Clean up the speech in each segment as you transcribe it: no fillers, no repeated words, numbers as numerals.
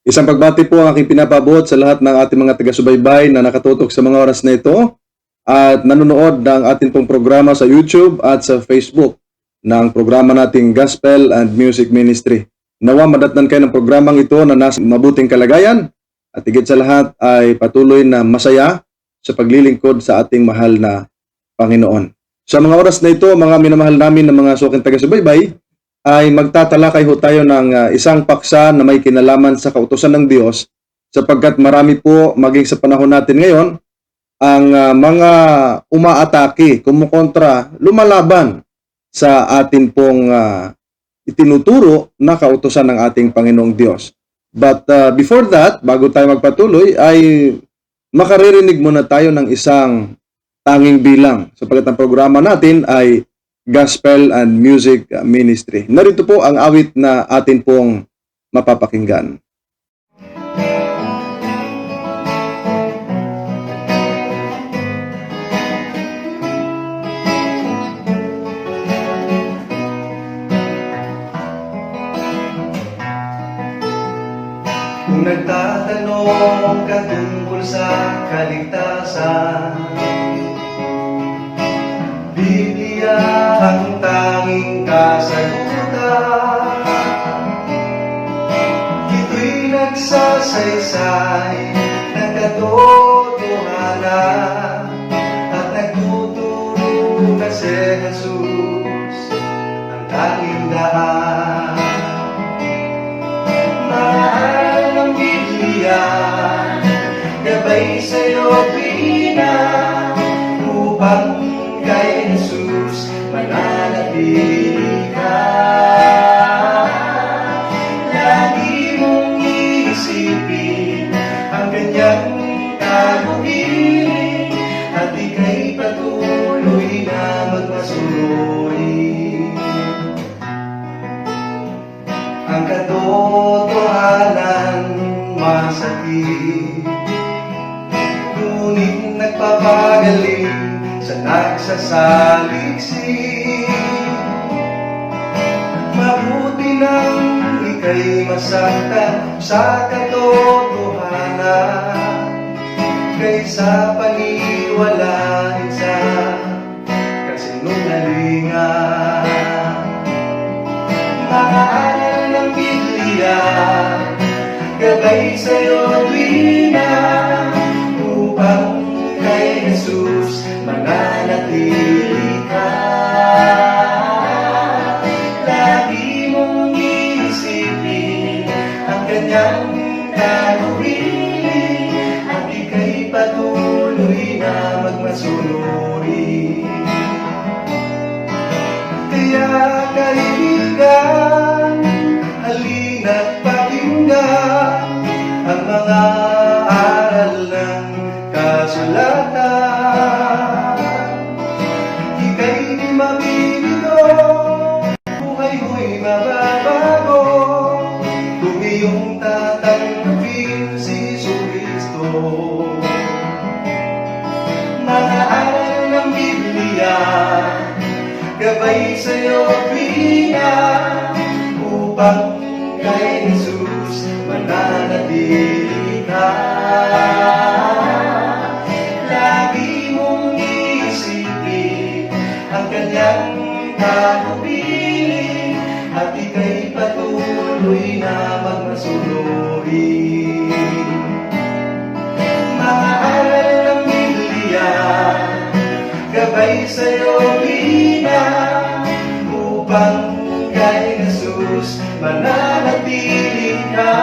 Isang pagbati po ang aking pinapabot sa lahat ng ating mga taga-subaybay na nakatutok sa mga oras na ito at nanonood ng ating pong programa sa YouTube at sa Facebook ng programa nating Gospel and Music Ministry. Nawa madatnan kayo ng programang ito na nasa mabuting kalagayan at higit sa lahat ay patuloy na masaya sa paglilingkod sa ating mahal na Panginoon. Sa mga oras na ito, mga minamahal namin ng mga suking taga-subaybay, ay magtatalakay ho tayo ng isang paksa na may kinalaman sa kautusan ng Diyos sapagkat marami po maging sa panahon natin ngayon ang mga umaatake, kumukontra, lumalaban sa atin pong itinuturo na kautusan ng ating Panginoong Diyos. But before that, bago tayo magpatuloy, ay makaririnig muna tayo ng isang tanging bilang sapagkat ang programa natin ay Gospel and Music Ministry. Narito po ang awit na atin pong mapapakinggan. Kung nagtatanong ka tungkol sa kaligtasan, Biblia ang tanging kasagutan. Ito'y nagsasaysay ng katotohanan at nagtuturo na si Jesus ang tanging daan. Mahal ng Biblia, gabay sa'yo upang kay Jesus mananatili ka. Lagi mong iisipin ang kanyang tagubilin at ika'y patuloy na magmasururi. Ang katotohanan masakit, ngunit nagpapagaling sa nagsasaliksik. Mabuti nang ika'y masaktan sa katotohanan kaysa paniwalain sa kasinungalingan. Mahal ng Biblia, gabay sa'yo upang kay Jesus mananatili ka. Lagi mong iisipin ang kanyang tagubilin at ika'y patuloy na magmasunuri. Kaya kaibigan, halina't pakinggan ang mga aral ng kasulatan. Ika'y di mabibito, buhay mo'y mababago kung iyong tatanggapin si Jesucristo. Mga aral ng Biblia, gabay sa'yo upang kay Jesus mananatili ka. Lagi mong iisipin ang kanyang tagubilin at ika'y patuloy na magmasunuri. Mga aral ng Biblia, gabay sa'yo upang kay Jesus mananatili ka.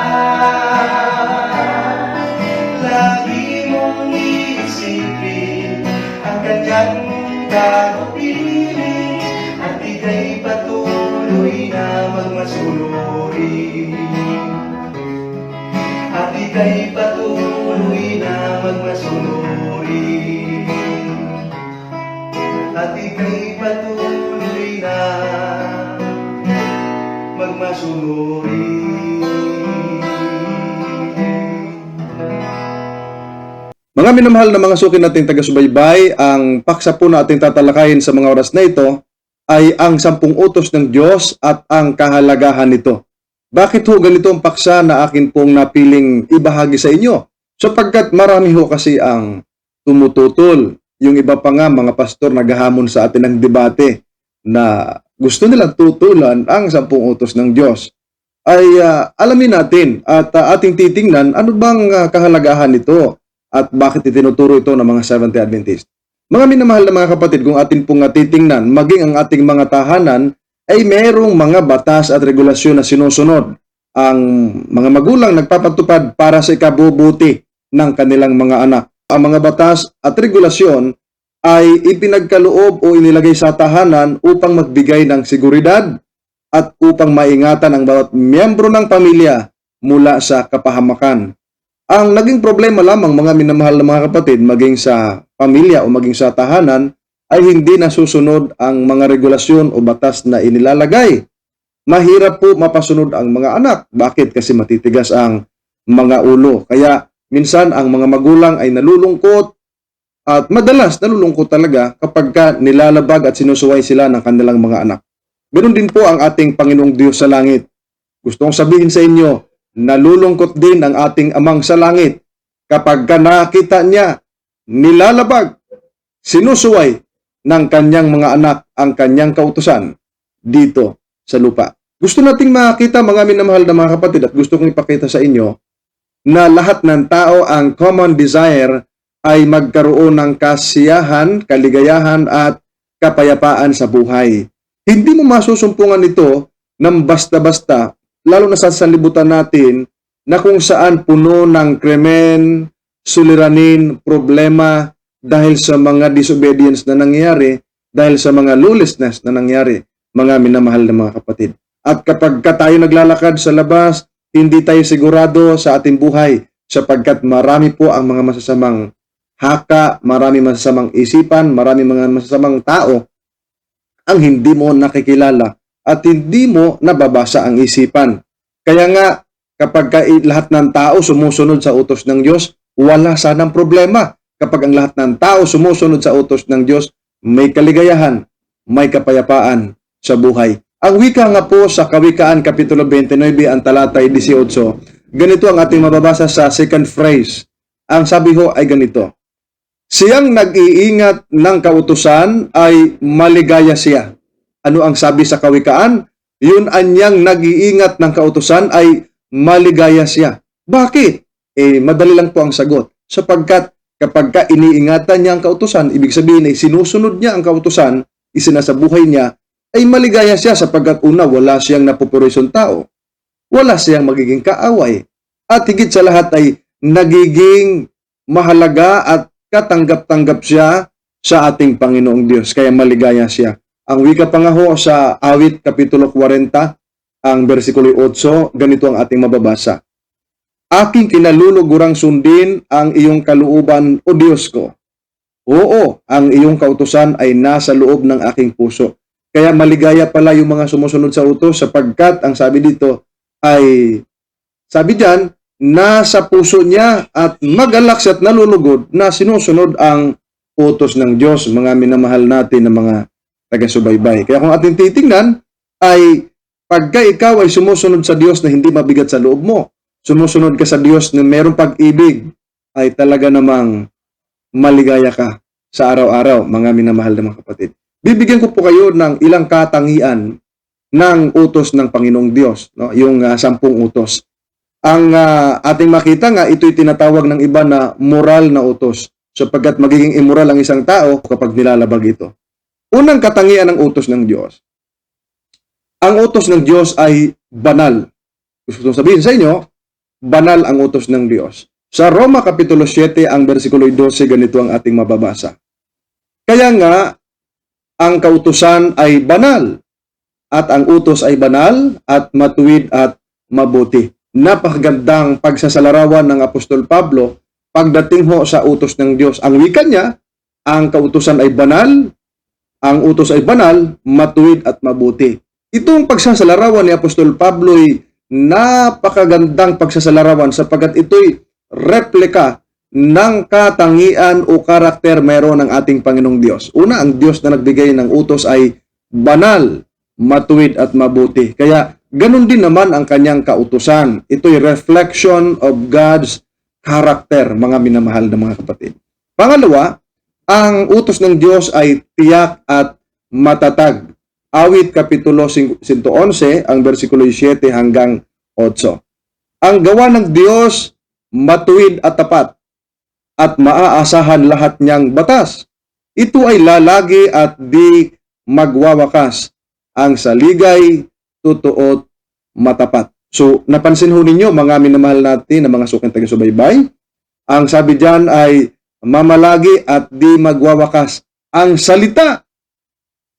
Lagi mong iisipin ang kanyang tagubilin at ika'y patuloy na magmasunuri. At ika'y patuloy na magmasunuri. sunurin. Mga minamahal na mga suki nating taga-subaybay, ang paksa po na ating tatalakayin sa mga oras na ito ay ang 10 utos ng Diyos at ang kahalagahan nito. Bakit ho ganito ang paksa na akin pong napiling ibahagi sa inyo? Sapagkat marami ho kasi ang tumututol. Yung iba pa nga mga pastor naghahamon sa atin ng debate na gusto nilang tutulan ang 10 utos ng Diyos. Ay alamin natin at ating titingnan ano bang kahalagahan nito at bakit itinuturo ito ng mga Seventh-day Adventist. Mga minamahal na mga kapatid, kung atin pong titingnan, maging ang ating mga tahanan ay mayroong mga batas at regulasyon na sinusunod. Ang mga magulang nagpapatupad para sa ikabubuti ng kanilang mga anak. Ang mga batas at regulasyon ay ipinagkaloob o inilagay sa tahanan upang magbigay ng seguridad at upang maingatan ang bawat miyembro ng pamilya mula sa kapahamakan. Ang naging problema lamang mga minamahal na mga kapatid, maging sa pamilya o maging sa tahanan, ay hindi nasusunod ang mga regulasyon o batas na inilalagay. Mahirap po mapasunod ang mga anak. Bakit? Kasi matitigas ang mga ulo. Kaya minsan ang mga magulang ay nalulungkot at madalas nalulungkot talaga kapag nilalabag at sinusuway sila ng kanilang mga anak. Ganoon din po ang ating Panginoong Diyos sa langit. Gusto kong sabihin sa inyo, nalulungkot din ang ating Amang sa langit kapag nakita niya nilalabag, sinusuway ng kanyang mga anak ang kanyang kautusan dito sa lupa. Gusto nating makita mga minamahal na mga kapatid at gusto kong ipakita sa inyo na lahat ng tao ang common desire ay magkaroon ng kasiyahan, kaligayahan at kapayapaan sa buhay. Hindi mo masusumpungan ito ng basta-basta, lalo na sa sanlibutan natin na kung saan puno ng krimen, suliranin, problema dahil sa mga disobedience na nangyari, dahil sa mga lawlessness na nangyari, mga minamahal na mga kapatid. At kapag tayo naglalakad sa labas, hindi tayo sigurado sa ating buhay sapagkat marami po ang mga masasamang haka, marami masasamang isipan, marami mga masasamang tao ang hindi mo nakikilala at hindi mo nababasa ang isipan. Kaya nga, kapag lahat ng tao sumusunod sa utos ng Diyos, wala sanang problema. Kapag ang lahat ng tao sumusunod sa utos ng Diyos, may kaligayahan, may kapayapaan sa buhay. Ang wika nga po sa Kawikaan Kapitulo 29, ang talatay 18, ganito ang ating mababasa sa second phrase. Ang sabi ho ay ganito, siyang nag-iingat ng kautusan ay maligaya siya. Ano ang sabi sa Kawikaan? Yun anyang nag-iingat ng kautusan ay maligaya siya. Bakit? Madali lang po ang sagot. Sapagkat kapag iniingatan niya ang kautusan, ibig sabihin ay sinusunod niya ang kautusan, isinasabuhay niya, ay maligaya siya sapagkat una, wala siyang napupurisong tao. Wala siyang magiging kaaway. At higit sa lahat ay nagiging mahalaga at katanggap-tanggap siya sa ating Panginoong Diyos. Kaya maligaya siya. Ang wika pa nga ho sa Awit Kapitulo 40, ang versikulo 8, ganito ang ating mababasa. Aking kinalulugurang sundin ang iyong kalooban, O Diyos ko. Oo, ang iyong kautusan ay nasa loob ng aking puso. Kaya maligaya pala yung mga sumusunod sa utos sapagkat ang sabi dito ay, sabi diyan, nasa puso niya at magalak siya at nalulugod na sinusunod ang utos ng Diyos, mga minamahal natin ng mga taga-subaybay. Kaya kung ating titingnan, ay pagka ikaw ay sumusunod sa Diyos na hindi mabigat sa loob mo, sumusunod ka sa Diyos na mayroong pag-ibig, ay talaga namang maligaya ka sa araw-araw, mga minamahal na mga kapatid. Bibigyan ko po kayo ng ilang katangian ng utos ng Panginoong Diyos, no? Yung 10 utos. Ang ating makita nga, ito'y tinatawag ng iba na moral na utos, sapagkat magiging immoral ang isang tao kapag nilalabag ito. Unang katangian ng utos ng Diyos. Ang utos ng Diyos ay banal. Gusto kong sabihin sa inyo, banal ang utos ng Diyos. Sa Roma Kapitulo 7, ang versikulo 12, ganito ang ating mababasa. Kaya nga, ang kautusan ay banal, at ang utos ay banal, at matuwid at mabuti. Napakagandang pagsasalarawan ng Apostol Pablo pagdating ho sa utos ng Diyos. Ang wika niya, ang kautusan ay banal, ang utos ay banal, matuwid at mabuti. Itong pagsasalarawan ni Apostol Pablo'y napakagandang pagsasalarawan sapagkat ito'y replika ng katangian o karakter meron ng ating Panginoong Diyos. Una, ang Diyos na nagbigay ng utos ay banal, matuwid at mabuti. Kaya ganun din naman ang kanyang kautusan. Ito'y reflection of God's character, mga minamahal na mga kapatid. Pangalawa, ang utos ng Diyos ay tiyak at matatag. Awit Kapitulo 111, ang versikulo 7 hanggang 8. Ang gawa ng Diyos, matuwid at tapat, at maaasahan lahat niyang batas. Ito ay lalagi at di magwawakas. Ang saligay, totoo at matapat. So, napansin ho ninyo, mga minamahal natin na mga suking taga-subaybay, ang sabi diyan ay mamalagi at di magwawakas. Ang salita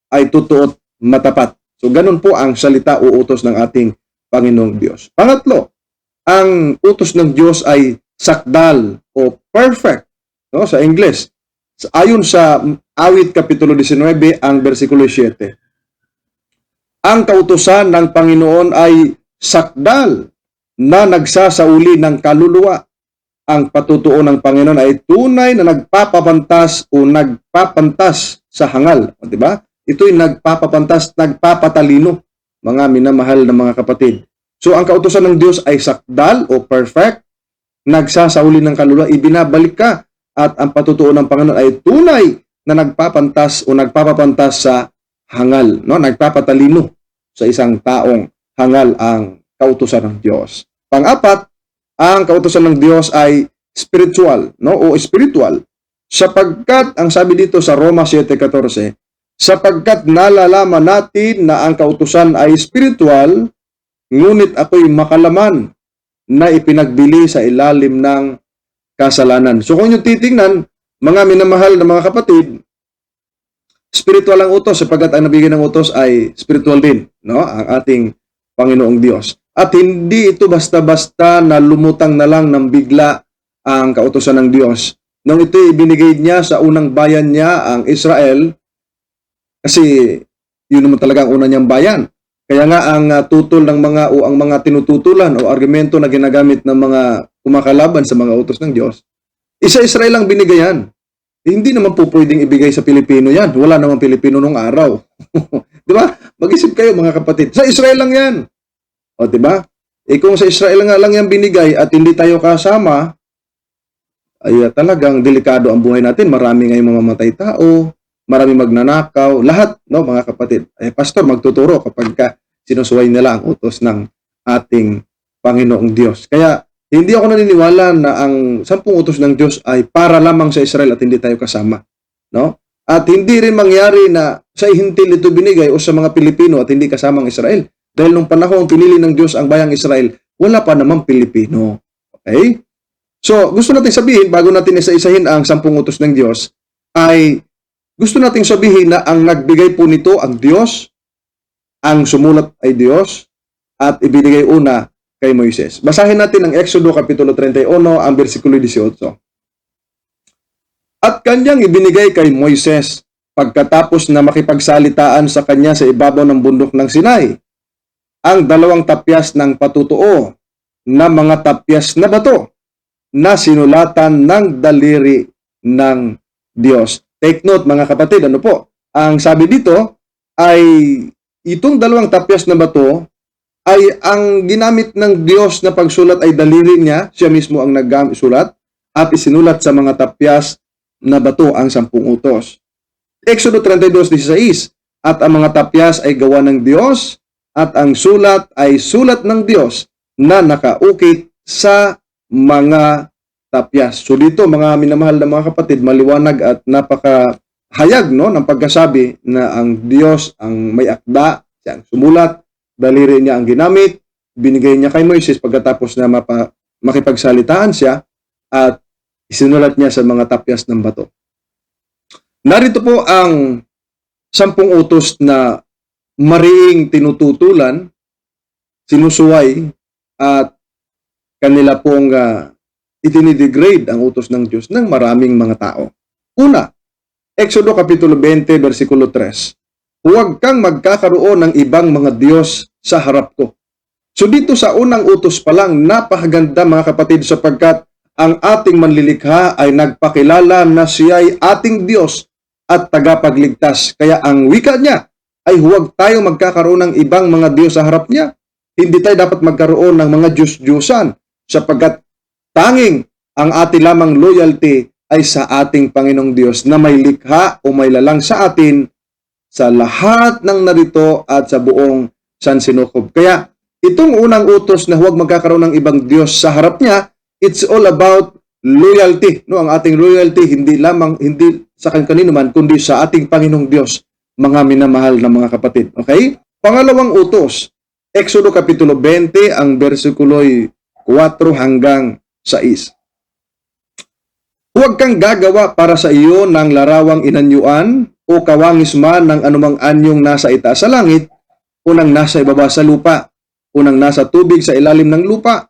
ay totoo at matapat. So, ganun po ang salita o utos ng ating Panginoong Diyos. Pangatlo, ang utos ng Diyos ay sakdal o perfect, no, sa English. Ayon sa Awit Kapitulo 19, ang versikulo 7. Ang kautusan ng Panginoon ay sakdal na nagsasauli ng kaluluwa. Ang patutuo ng Panginoon ay tunay na nagpapapantas o nagpapantas sa hangal. O, diba? Ito'y nagpapapantas, nagpapatalino, mga minamahal na mga kapatid. So, ang kautusan ng Diyos ay sakdal o perfect, nagsasauli ng kaluluwa, ibinabalik ka, at ang patutuo ng Panginoon ay tunay na nagpapantas o nagpapapantas sa hangal, no? Nagpapatalino sa isang taong hangal ang kautusan ng Diyos. Pang-apat, ang kautusan ng Diyos ay spiritual, no? O spiritual. Sapagkat, ang sabi dito sa Roma 7:14, sapagkat nalalaman natin na ang kautusan ay spiritual, ngunit ako'y makalaman na ipinagbili sa ilalim ng kasalanan. So kung yung titingnan, mga minamahal na mga kapatid, spiritual ang utos sapagkat ang nabigyan ng utos ay spiritual din, no? Ang ating Panginoong Diyos. At hindi ito basta-basta na lumutang na lang ng bigla ang kautusan ng Diyos. Nung ito ibinigay niya sa unang bayan niya, ang Israel, kasi yun naman talaga ang una niyang bayan. Kaya nga ang tutol ng mga o ang mga tinututulan o argumento na ginagamit ng mga kumakalaban sa mga utos ng Diyos, isa-Israel lang binigayan. Hindi naman po pwedeng ibigay sa Pilipino yan. Wala namang Pilipino nung araw. Di ba? Mag-isip kayo mga kapatid. Sa Israel lang yan. O di ba? Eh kung sa Israel nga lang yan binigay at hindi tayo kasama, ay talagang delikado ang buhay natin. Marami ngayong mamamatay tao, marami magnanakaw, lahat, no, mga kapatid. Eh, pastor, magtuturo kapag sinusuway nila ang utos ng ating Panginoong Diyos. Kaya, hindi ako naniniwala na ang 10 utos ng Diyos ay para lamang sa Israel at hindi tayo kasama. No? At hindi rin mangyari na sa ihintil ito binigay o sa mga Pilipino at hindi kasama ang Israel. Dahil nung panahon pinili ng Diyos ang bayang Israel, wala pa namang Pilipino. Okay? So, gusto natin sabihin, bago natin isa-isahin ang 10 utos ng Diyos, ay gusto nating sabihin na ang nagbigay po nito ang Diyos, ang sumulat ay Diyos, at ibinigay una kay Moises. Basahin natin ang Exodo Kapitulo 31, ang versikulo 18. At kanyang ibinigay kay Moises pagkatapos na makipagsalitaan sa kanya sa ibabaw ng bundok ng Sinai, ang 2 tapyas ng patutuo na mga tapyas na bato na sinulatan ng daliri ng Diyos. Take note mga kapatid, ano po? Ang sabi dito ay itong 2 tapyas na bato ay ang ginamit ng Diyos na pagsulat ay daliri niya, siya mismo ang nagsulat at isinulat sa mga tapyas na bato ang 10 utos. Exodo 32:16, at ang mga tapyas ay gawa ng Diyos at ang sulat ay sulat ng Diyos na nakaukit sa mga tapyas. So dito mga minamahal na mga kapatid, maliwanag at napakahayag, no, ng pagkasabi na ang Diyos ang may akda, siya ang sumulat, daliri niya ang ginamit, binigay niya kay Moises pagkatapos na makipagsalitaan siya at isinulat niya sa mga tapyas ng bato. Narito po ang 10 utos na mariing tinututulan, sinusuway at kanila pong itinidegrade ang utos ng Diyos ng maraming mga tao. Una, Exodo Kapitulo 20, versikulo 3. huwag kang magkakaroon ng ibang mga Diyos sa harap ko. So dito sa unang utos pa lang, napakaganda mga kapatid, sapagkat ang ating manlilikha ay nagpakilala na siya ay ating Diyos at tagapagligtas. Kaya ang wika niya ay huwag tayo magkakaroon ng ibang mga Diyos sa harap niya. Hindi tayo dapat magkaroon ng mga Diyos-Diyosan, sapagkat tanging ang ating lamang loyalty ay sa ating Panginoong Diyos na may likha o may lalang sa atin sa lahat ng narito at sa buong sansinukob. Kaya itong unang utos na huwag magkakaroon ng ibang Diyos sa harap niya, it's all about loyalty. No, ang ating loyalty hindi sa kanino man, kundi sa ating Panginoong Diyos, mga minamahal na mga kapatid. Okay? Pangalawang utos, Exodo Kapitulo 20, ang bersikulo'y 4 hanggang 6. Huwag kang gagawa para sa iyo ng larawang inanyuan o kawangis man ng anumang anyong nasa itaas sa langit o nang nasa ibaba sa lupa o nang nasa tubig sa ilalim ng lupa.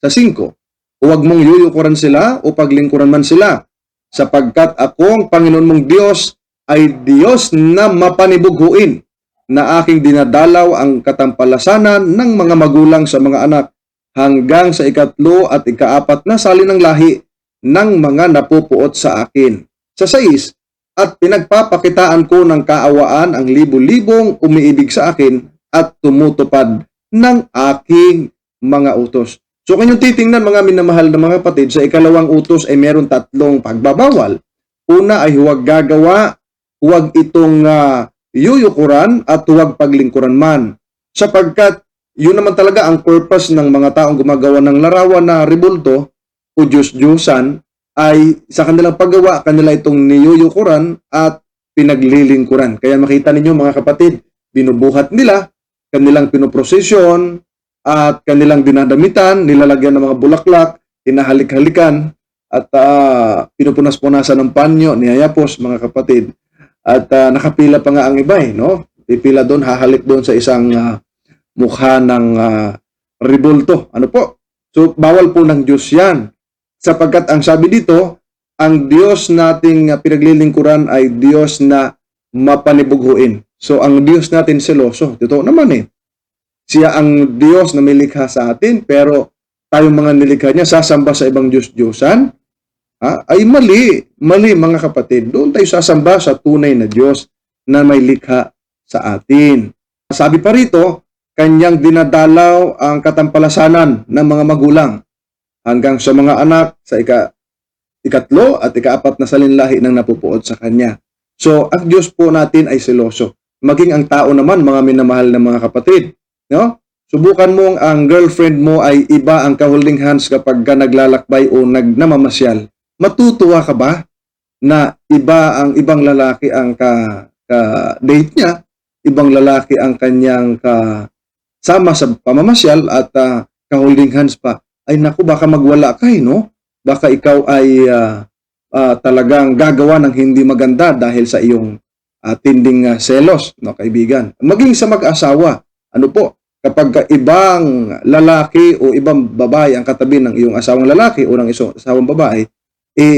Sa 5, huwag mong yuyukuran sila o paglingkuran man sila, sapagkat akong Panginoon mong Diyos ay Diyos na mapanibughuin, na aking dinadalaw ang katampalasanan ng mga magulang sa mga anak hanggang sa 3 at 4 na sali ng lahi ng mga napupuot sa akin. Sa 6, at pinagpapakitaan ko ng kaawaan ang libo-libong umiibig sa akin at tumutupad ng aking mga utos. So kung yung titingnan mga minamahal na mga kapatid, sa ikalawang utos ay meron 3 pagbabawal. Una ay huwag gagawa, huwag itong yuyukuran at huwag paglingkuran man. Sapagkat yun naman talaga ang purpose ng mga taong gumagawa ng larawan na rebulto o Diyos-Diyosan, ay sa kanilang paggawa, kanila itong niyuyukuran at pinaglilingkuran. Kaya makita ninyo mga kapatid, binubuhat nila, kanilang pinoprosesyon, at kanilang dinadamitan, nilalagyan ng mga bulaklak, hinahalik-halikan, at pinupunas-punasan ng panyo, niyayapos mga kapatid. At nakapila pa nga ang iba no? Pipila doon, hahalik doon sa isang mukha ng rebulto. Ano po? So, bawal po ng Diyos yan. Sapagkat ang sabi dito, ang Diyos nating pinaglilingkuran ay Diyos na mapanibughuin. So, ang Diyos natin seloso. Totoo naman Siya ang Diyos na may likha sa atin, pero tayong mga nilikha niya, sasamba sa ibang Diyos-Diyosan, ay mali. Mali mga kapatid. Doon tayo sasamba sa tunay na Diyos na may likha sa atin. Sabi pa rito, kanyang dinadalaw ang katampalasanan ng mga magulang hanggang sa mga anak sa 3 at 4 na salinlahi ng napupuot sa kanya. So, ang Diyos po natin ay seloso. Maging ang tao naman, mga minamahal na mga kapatid. No? Subukan mong ang girlfriend mo ay iba ang ka-holding hands kapag ka naglalakbay o namamasyal. Matutuwa ka ba na iba ang ibang lalaki ang ka-date niya, ibang lalaki ang kanyang kasama sa pamamasyal at ka-holding hands pa? Ay naku, baka magwala ka no? Baka ikaw ay talagang gagawa ng hindi maganda dahil sa iyong tinding selos, no, kaibigan. Maging sa mag-asawa, ano po, kapag ibang lalaki o ibang babae ang katabi ng iyong asawang lalaki o ng isang asawang babae,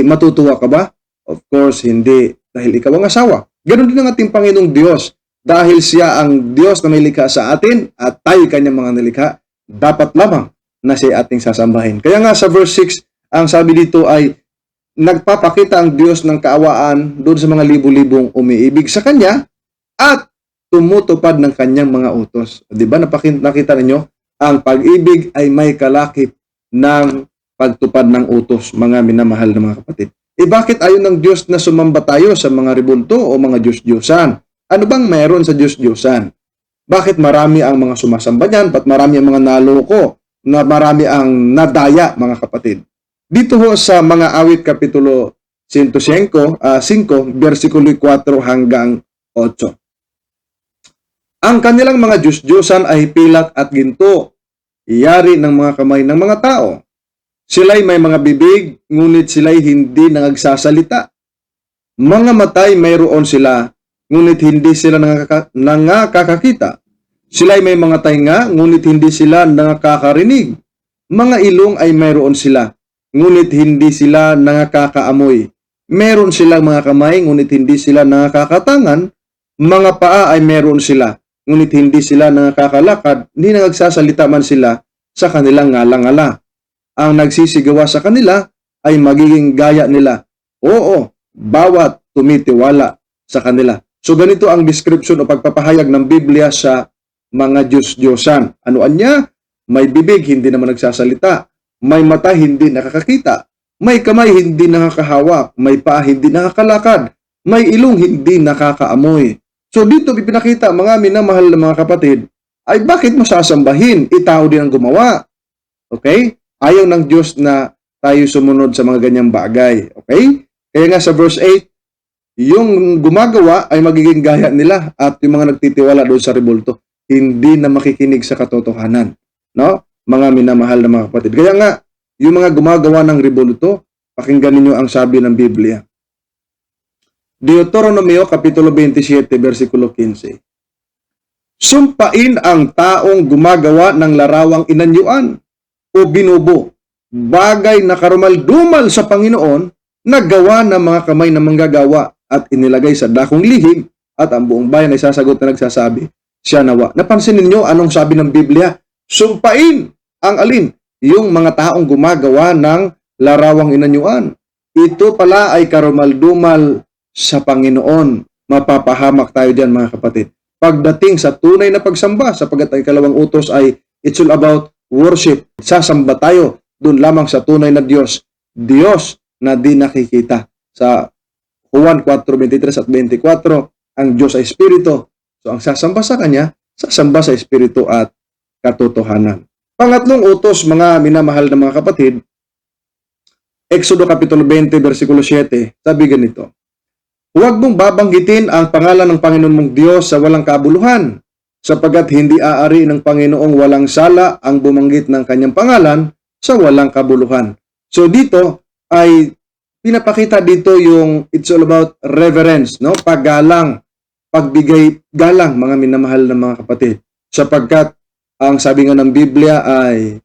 matutuwa ka ba? Of course, hindi. Dahil ikaw ang asawa. Ganon din ang ating Panginoong Diyos. Dahil siya ang Diyos na may likha sa atin at tayo kanyang mga nilikha, dapat lamang na siya ating sasambahin. Kaya nga sa verse 6, ang sabi dito ay, nagpapakita ang Diyos ng kaawaan doon sa mga libu-libong umiibig sa Kanya at tumutupad ng Kanyang mga utos. Di ba nakita ninyo? Ang pag-ibig ay may kalakip ng pagtupad ng utos, mga minamahal na mga kapatid. Bakit ayaw ng Diyos na sumamba tayo sa mga rebulto o mga Diyos-Diyosan? Ano bang mayroon sa Diyos-Diyosan? Bakit marami ang mga sumasamba niyan? Ba't marami ang mga naloko? Na marami ang nadaya, mga kapatid? Dito ho sa mga awit kapitulo 105, 5, versikulo 4 hanggang 8. Ang kanilang mga Diyos-Diyosan ay pilak at ginto, iyari ng mga kamay ng mga tao. Sila'y may mga bibig, ngunit sila'y hindi nangagsasalita. Mga matay mayroon sila, ngunit hindi sila nangakakakita. Sila'y may mga tainga, ngunit hindi sila nakakarinig. Mga ilong ay mayroon sila, ngunit hindi sila nakakaamoy. Meron silang mga kamay, ngunit hindi sila nakakatangan. Mga paa ay meron sila, ngunit hindi sila nakakalakad, ni nagsasalita man sila sa kanilang ngala-ngala. Ang nagsisigawa sa kanila ay magiging gaya nila. Oo, bawat tumitiwala sa kanila. So ganito ang description o pagpapahayag ng Biblia sa mga Diyos-Diyosan. Ano anya? May bibig, hindi naman nagsasalita. May mata, hindi nakakakita. May kamay, hindi nakakahawak. May paa, hindi nakakalakad. May ilong, hindi nakakaamoy. So dito ipinakita, mga minamahal na mga kapatid, ay bakit mo sasambahin? Itao din ang gumawa. Okay? Ayaw ng Diyos na tayo sumunod sa mga ganyang bagay. Okay? Kaya nga sa verse 8, yung gumagawa ay magiging gaya nila at yung mga nagtitiwala doon sa rebulto, hindi na makikinig sa katotohanan. No? Mga minamahal na mga kapatid. Kaya nga, yung mga gumagawa ng rebulto, pakinggan ninyo ang sabi ng Biblia. Deuteronomio Kapitulo 27, versikulo 15. Sumpain ang taong gumagawa ng larawang inanyuan o binubo, bagay na karumal-dumal sa Panginoon, na gawa ng mga kamay na manggagawa at inilagay sa dakong lihim, at ang buong bayan ay sasagot na nagsasabi, siya nawa. Napansin ninyo anong sabi ng Biblia? Sumpain ang alin? Yung mga taong gumagawa ng larawang inanyuan. Ito pala ay karumal-dumal sa Panginoon. Mapapahamak tayo dyan, mga kapatid. Pagdating sa tunay na pagsamba, sapagkat ang ikalawang utos ay it's all about worship. Sasamba tayo doon lamang sa tunay na Diyos. Diyos na di nakikita. Sa Juan 4:23 at 24, ang Diyos ay Espiritu. So ang sasamba sa Kanya, sasamba sa Espiritu at katotohanan. Pangatlong utos, mga minamahal na mga kapatid, Exodo Kapitulo 20, versikulo 7, sabi ganito, huwag mong babanggitin ang pangalan ng Panginoon mong Diyos sa walang kabuluhan, sapagkat hindi aari ng Panginoong walang sala ang bumanggit ng kanyang pangalan sa walang kabuluhan. So dito ay pinapakita dito yung it's all about reverence, no? Paggalang, pagbigay galang, mga minamahal na mga kapatid. Sapagkat ang sabi nga ng Biblia ay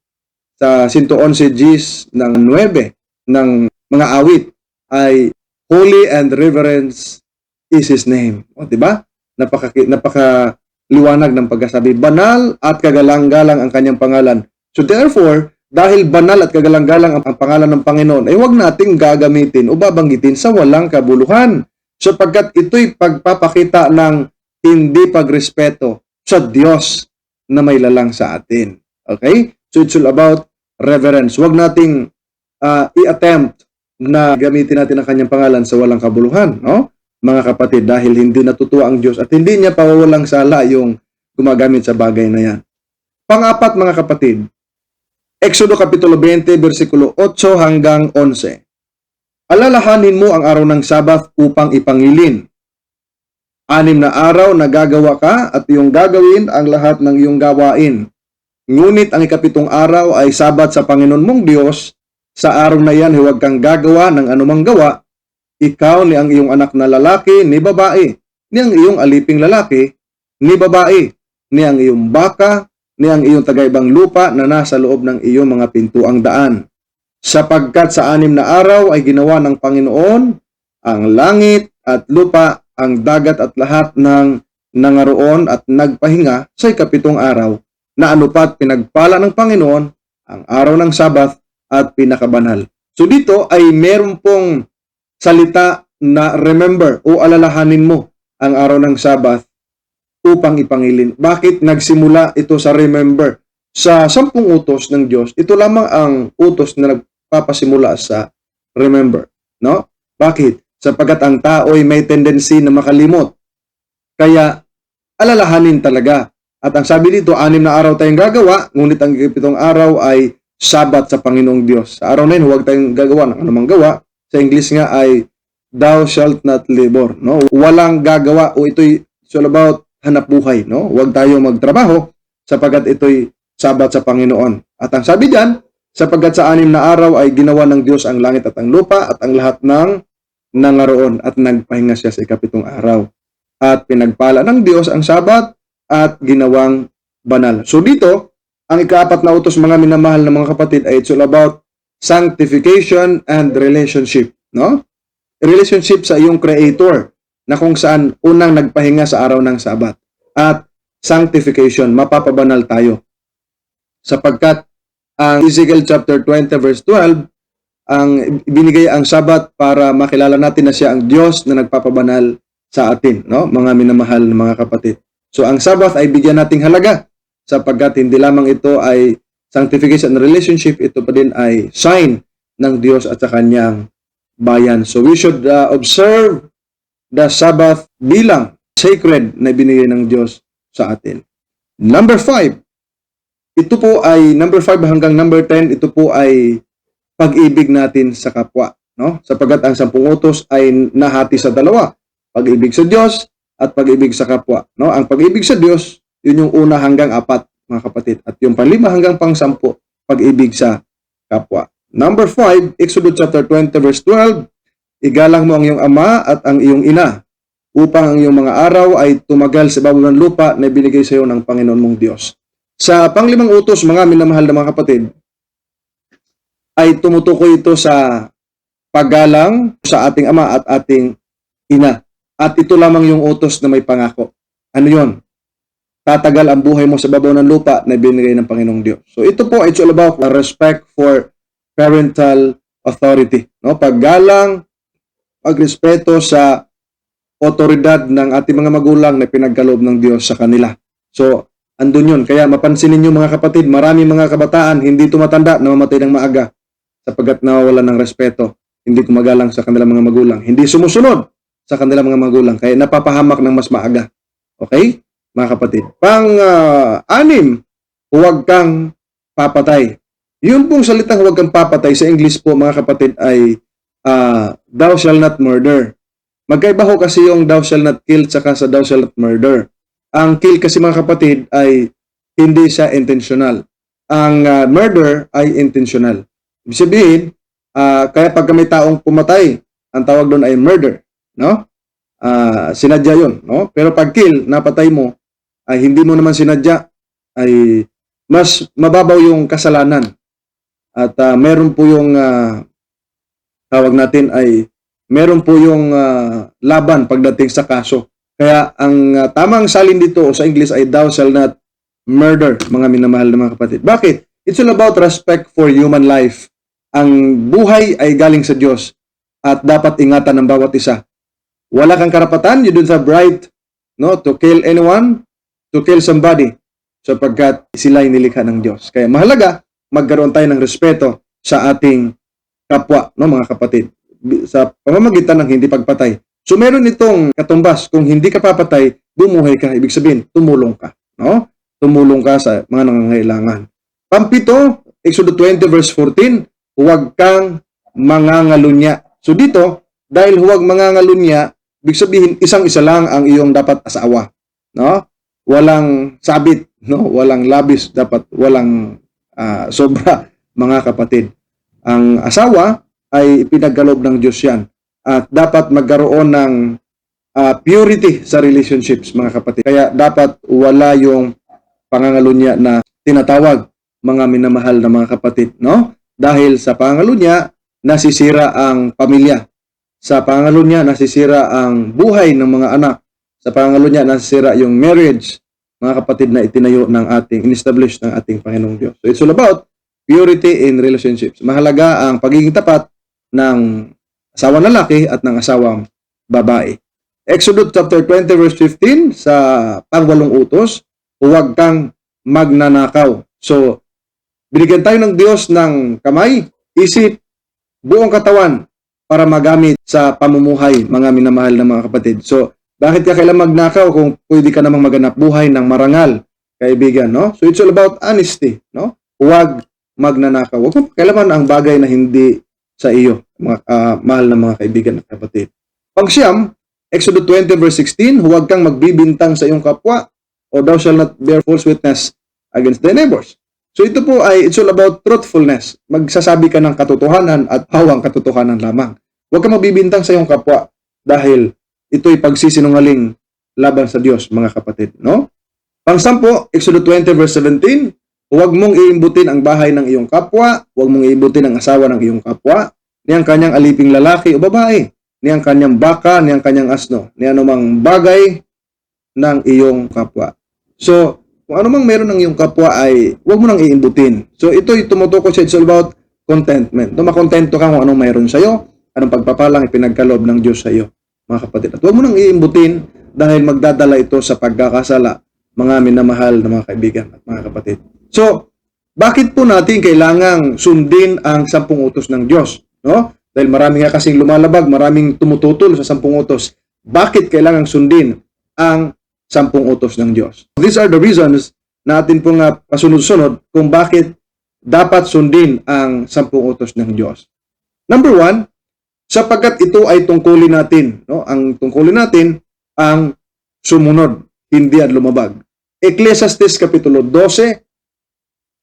sa 111 Gs ng 9 ng mga awit ay holy and reverence is His name. O, diba? Napaka-liwanag ng pagkasabi. Banal at kagalang-galang ang kanyang pangalan. So therefore, dahil banal at kagalang-galang ang pangalan ng Panginoon, ay huwag nating gagamitin o babanggitin sa walang kabuluhan. Sapagkat ito'y pagpapakita ng hindi pagrespeto sa Diyos na may lalang sa atin. Okay? So it's all about reverence. Huwag nating i-attempt na gamitin natin ang kanyang pangalan sa walang kabuluhan, no? Mga kapatid, dahil hindi natutuwa ang Diyos at hindi niya pawawalang sala yung gumagamit sa bagay na yan. Pang-apat, mga kapatid, Exodo Kapitulo 20, versikulo 8 hanggang 11. Alalahanin mo ang araw ng Sabath upang ipangilin. 6 na araw na gagawa ka at iyong gagawin ang lahat ng iyong gawain. Ngunit ang ikapitong araw ay Sabat sa Panginoon mong Diyos. Sa araw na yan, huwag kang gagawa ng anumang gawa. Ikaw ni ang iyong anak na lalaki, ni babae, ni ang iyong aliping lalaki, ni babae, ni ang iyong baka, ni ang iyong tagaibang lupa na nasa loob ng iyong mga pintuang daan. Sapagkat sa 6 na araw ay ginawa ng Panginoon ang langit at lupa, ang dagat at lahat ng nangaroon at nagpahinga sa ikapitong araw, na anupat pinagpala ng Panginoon ang araw ng Sabath at pinakabanal. So dito ay meron pong salita na remember o alalahanin mo ang araw ng Sabath upang ipangilin. Bakit nagsimula ito sa remember? Sa 10 utos ng Diyos, ito lamang ang utos na nagpapasimula sa remember. No? Bakit? Sapagkat ang tao ay may tendency na makalimot. Kaya alalahanin talaga. At ang sabi dito, 6 na araw tayong gagawa, ngunit ang 7 araw ay Sabat sa Panginoong Diyos. Sa araw na yun, huwag tayong gagawa ng anumang gawa. Sa English nga ay, thou shalt not labor. No? Walang gagawa o ito'y all about hanap buhay. No? Huwag tayo magtrabaho sapagkat ito'y Sabat sa Panginoon. At ang sabi diyan, sapagkat sa 6 na araw ay ginawa ng Diyos ang langit at ang lupa at ang lahat ng nangaroon at nagpahinga siya sa ikapitong araw. At pinagpala ng Diyos ang Sabat at ginawang banal. So dito, ang ika-4 na utos, mga minamahal na mga kapatid, ay it's all about sanctification and relationship. No? Relationship sa iyong Creator. na kung saan unang nagpahinga sa araw ng Sabat. At sanctification, mapapabanal tayo. Sapagkat ang Ezekiel chapter 20 verse 12, ang binigay ang Sabat para makilala natin na siya ang Diyos na nagpapabanal sa atin, no? Mga minamahal na mga kapatid. So ang Sabbath ay bigyan nating halaga sapagkat hindi lamang ito ay sanctification and relationship, ito pa din ay sign ng Diyos at sa kanyang bayan. So we should observe the Sabbath bilang sacred na binigay ng Diyos sa atin. Number 5. Ito po ay number 5 hanggang number 10, ito po ay pag-ibig natin sa kapwa, no? Sapagkat ang 10 utos ay nahati sa dalawa, pag-ibig sa Diyos at pag-ibig sa kapwa, no? Ang pag-ibig sa Diyos, yun yung una hanggang 4, mga kapatid, at yung pang-5 hanggang pang-10, pag-ibig sa kapwa. Number 5, Exodus chapter 20 verse 12, igalang mo ang iyong ama at ang iyong ina, upang ang iyong mga araw ay tumagal sa ibabaw ng lupa na binigay sa iyo ng Panginoon mong Diyos. Sa pang-5 utos, mga minamahal na mga kapatid, ay tumutukoy ito sa paggalang sa ating ama at ating ina. At ito lamang yung utos na may pangako. Ano yon? Tatagal ang buhay mo sa babaw ng lupa na binigay ng Panginoong Diyos. So ito po, it's all about respect for parental authority. No? Paggalang, pagrespeto sa otoridad ng ating mga magulang na pinagkaloob ng Diyos sa kanila. So, andun yun. Kaya mapansin ninyo mga kapatid, marami mga kabataan hindi tumatanda na mamatay ng maaga sapagkat nawawalan ng respeto, hindi kumagalang sa kanilang mga magulang, hindi sumusunod sa kanilang mga magulang, kaya napapahamak ng mas maaga. Okay? Mga kapatid. Pang-6, huwag kang papatay. Yun pong salitang huwag kang papatay sa English po mga kapatid ay thou shall not murder. Magkaiba ho kasi yung thou shall not kill tsaka sa thou shall not murder. Ang kill kasi mga kapatid ay hindi siya intentional. Ang murder ay intentional. Ibig sabihin, kaya pag may taong pumatay, ang tawag doon ay murder, no? Sinadya yun, no? Pero pag kill, napatay mo, ay hindi mo naman sinadya, ay mas mababaw yung kasalanan. At meron po yung tawag natin ay meron po yung laban pagdating sa kaso. Kaya ang tamang salin dito sa English ay thou shall not murder, mga minamahal na mga kapatid. Bakit? It's all about respect for human life. Ang buhay ay galing sa Diyos at dapat ingatan ng bawat isa. Wala kang karapatan, you don't have right, no, to kill anyone, to kill somebody, sapagkat sila ay nilikha ng Diyos. Kaya mahalaga, magkaroon tayo ng respeto sa ating kapwa, no, mga kapatid, sa pamamagitan ng hindi pagpatay. So meron itong katumbas, kung hindi ka papatay, bumuhay ka, ibig sabihin, tumulong ka, no? Tumulong ka sa mga nangangailangan. Pang-7, Exodus 20 verse 14, huwag kang mangangalunya. So dito, dahil huwag mangangalunya, ibig sabihin, isang-isa lang ang iyong dapat asawa, no? Walang sabit, no? Walang labis, dapat walang sobra, mga kapatid. Ang asawa ay ipinagkaloob ng Diyos yan. At dapat magkaroon ng purity sa relationships, mga kapatid. Kaya dapat wala yung pangangalunya na tinatawag, mga minamahal na mga kapatid, no? Dahil sa pangangalunya, nasisira ang pamilya. Sa pangangalunya, nasisira ang buhay ng mga anak. Sa pangangalunya, nasisira yung marriage, mga kapatid, na itinayo ng ating, in-establish ng ating Panginoong Diyos. So it's all about purity in relationships. Mahalaga ang pagiging tapat ng asawang lalaki at ng asawang babae. Exodus chapter 20 verse 15, sa pang-8 utos, huwag kang magnanakaw. So, binigyan tayo ng Diyos ng kamay, isip, buong katawan para magamit sa pamumuhay, mga minamahal na mga kapatid. So, bakit ka kailangan magnakaw kung pwede ka namang maganap buhay ng marangal, kaibigan, no? So, it's all about honesty, no? Huwag magnanakaw. Huwag mo kailangan ang bagay na hindi sa iyo, mga mahal na mga kaibigan at kapatid. Pang-9, Exodus 20 verse 16, huwag kang magbibintang sa iyong kapwa, or thou shalt not bear false witness against thy neighbors. So ito po ay, it's all about truthfulness. Magsasabi ka ng katotohanan at pawang katotohanan lamang. Huwag kang magbibintang sa iyong kapwa dahil ito'y pagsisinungaling laban sa Diyos, mga kapatid, no? Pang-10, Exodus 20 verse 17, huwag mong iimbutin ang bahay ng iyong kapwa, huwag mong iimbutin ang asawa ng iyong kapwa, niyang kanyang aliping lalaki o babae. niyang kanyang baka, niyang kanyang asno, ni anumang bagay ng iyong kapwa. So, kung anumang meron ng iyong kapwa ay huwag mo nang iimbutin. So, ito'y tumutukoy sa it's all about contentment. No, makontento ka kung anong mayroon sa'yo, anong pagpapalang ipinagkaloob ng Diyos sa iyo, mga kapatid. At huwag mo nang iimbutin dahil magdadala ito sa pagkakasala, mga minamahal na mga kaibigan at mga kapatid. So, bakit po natin kailangang sundin ang 10 utos ng Diyos? No? Dahil marami nga kasing lumalabag, maraming tumututol sa 10 utos. Bakit kailangang sundin ang 10 utos ng Diyos? These are the reasons natin po nga pasunod-sunod kung bakit dapat sundin ang 10 utos ng Diyos. Number 1, sapagkat ito ay tungkulin natin. No? Ang tungkulin natin ang sumunod, hindi at lumabag. Ecclesiastes Kapitulo 12,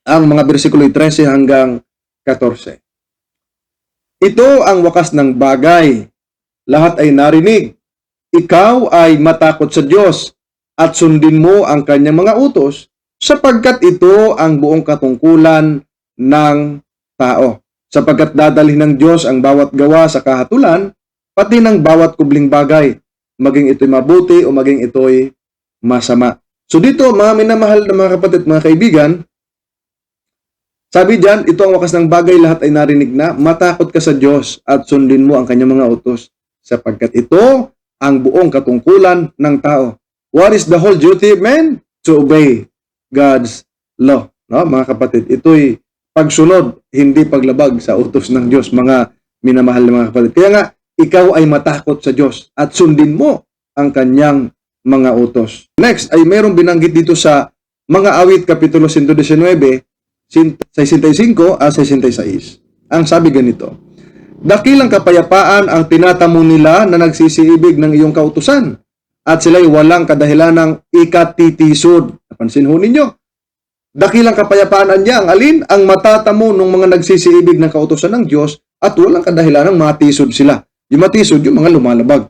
ang mga bersikulo 13 hanggang 14. Ito ang wakas ng bagay. Lahat ay narinig. Ikaw ay matakot sa Diyos at sundin mo ang kanyang mga utos sapagkat ito ang buong katungkulan ng tao. Sapagkat dadalhin ng Diyos ang bawat gawa sa kahatulan, pati ng bawat kubling bagay, maging ito'y mabuti o maging ito'y masama. So dito, mga minamahal na mga kapatid, mga kaibigan, sabi diyan, ito ang wakas ng bagay, lahat ay narinig na, matakot ka sa Diyos at sundin mo ang kanyang mga utos, sapagkat ito ang buong katungkulan ng tao. What is the whole duty of man? To obey God's law. No, mga kapatid, ito'y pagsunod, hindi paglabag sa utos ng Diyos, mga minamahal na mga kapatid. Kaya nga, ikaw ay matakot sa Diyos at sundin mo ang kanyang mga utos. Next, ay mayroong binanggit dito sa mga awit, Kapitulo 119, 65 at 66. Ang sabi ganito, dakilang kapayapaan ang tinatamo nila na nagsisiibig ng iyong kautusan at sila'y walang kadahilanang ikatitisod. Napansin ho ninyo, dakilang kapayapaan niya ang alin? Ang matatamo ng mga nagsisiibig ng kautusan ng Diyos at walang kadahilanang matisod sila. Yung matisod, yung mga lumalabag.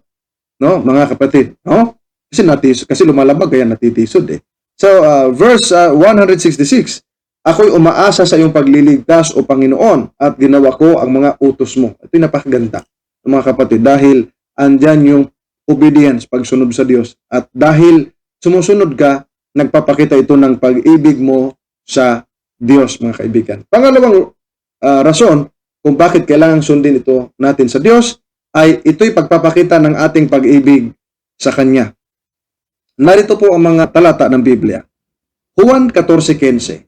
No, mga kapatid. No? Kasi lumalabag, kaya natitisod eh. So, verse 166, ako'y umaasa sa iyong pagliligtas o Panginoon at ginawa ko ang mga utos mo. Ito'y napakaganda, mga kapatid, dahil andyan yung obedience, pagsunod sa Diyos. At dahil sumusunod ka, nagpapakita ito ng pag-ibig mo sa Diyos, mga kaibigan. Pangalawang rason kung bakit kailangan sundin ito natin sa Diyos ay ito'y pagpapakita ng ating pag-ibig sa Kanya. Narito po ang mga talata ng Biblia. Juan 14:15.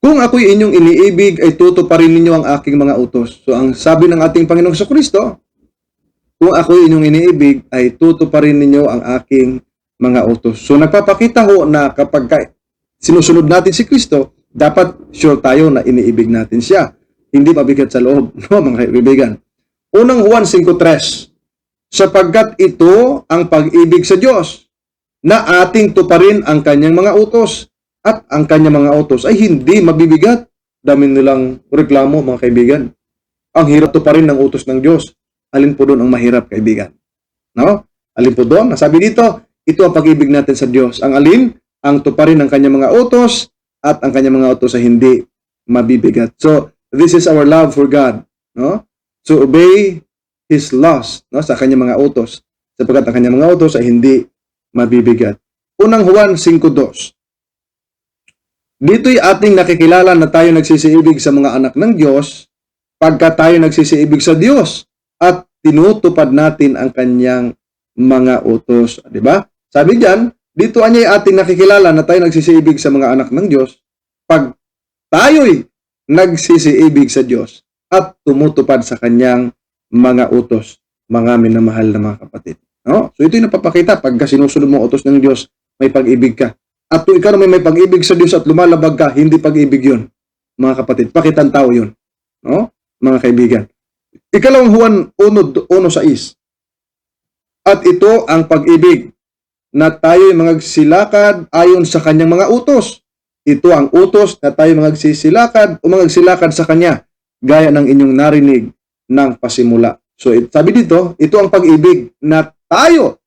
Kung ako'y inyong iniibig, ay tutuparin ninyo ang aking mga utos. So, ang sabi ng ating Panginoong Kristo, kung ako'y inyong iniibig, ay tutuparin ninyo ang aking mga utos. So, nagpapakita ho na kapag sinusunod natin si Kristo, dapat sure tayo na iniibig natin siya. Hindi mabigat sa loob, no, mga kaibigan. Unang Juan 5:3, sapagkat ito ang pag-ibig sa Diyos, na ating tuparin ang kanyang mga utos. At ang kanyang mga utos ay hindi mabibigat. Dami nilang reklamo, mga kaibigan. Ang hirap to pa rin ng utos ng Diyos. Alin po doon ang mahirap, kaibigan? No? Alin po doon? Nasabi dito, ito ang pag-ibig natin sa Diyos. Ang alin? Ang tuparin ng kanyang mga utos at ang kanyang mga utos ay hindi mabibigat. So, this is our love for God. No? To obey His laws, no? Sa kanyang mga utos. Sapagkat ang kanyang mga utos ay hindi mabibigat. Unang Juan 5:2. Dito'y ating nakikilala na tayo nagsisiibig sa mga anak ng Diyos pagka tayo nagsisiibig sa Diyos at tinutupad natin ang kanyang mga utos. Diba? Sabi diyan, dito ay ating nakikilala na tayo nagsisiibig sa mga anak ng Diyos pag tayo'y nagsisiibig sa Diyos at tumutupad sa kanyang mga utos, mga minamahal na mga kapatid. No? So ito'y napapakita pagka sinusunod mo utos ng Diyos, may pag-ibig ka. At kung ikaw naman may pag-ibig sa Diyos at lumalabag ka, hindi pag-ibig yun, mga kapatid. Pakitang tao yun. No? Mga kaibigan. Ikalawang Juan 1:6. At ito ang pag-ibig, na tayo'y magsilakad ayon sa kanyang mga utos. Ito ang utos na tayo magsisilakad o magsilakad sa kanya, gaya ng inyong narinig ng pasimula. So, sabi dito, ito ang pag-ibig na tayo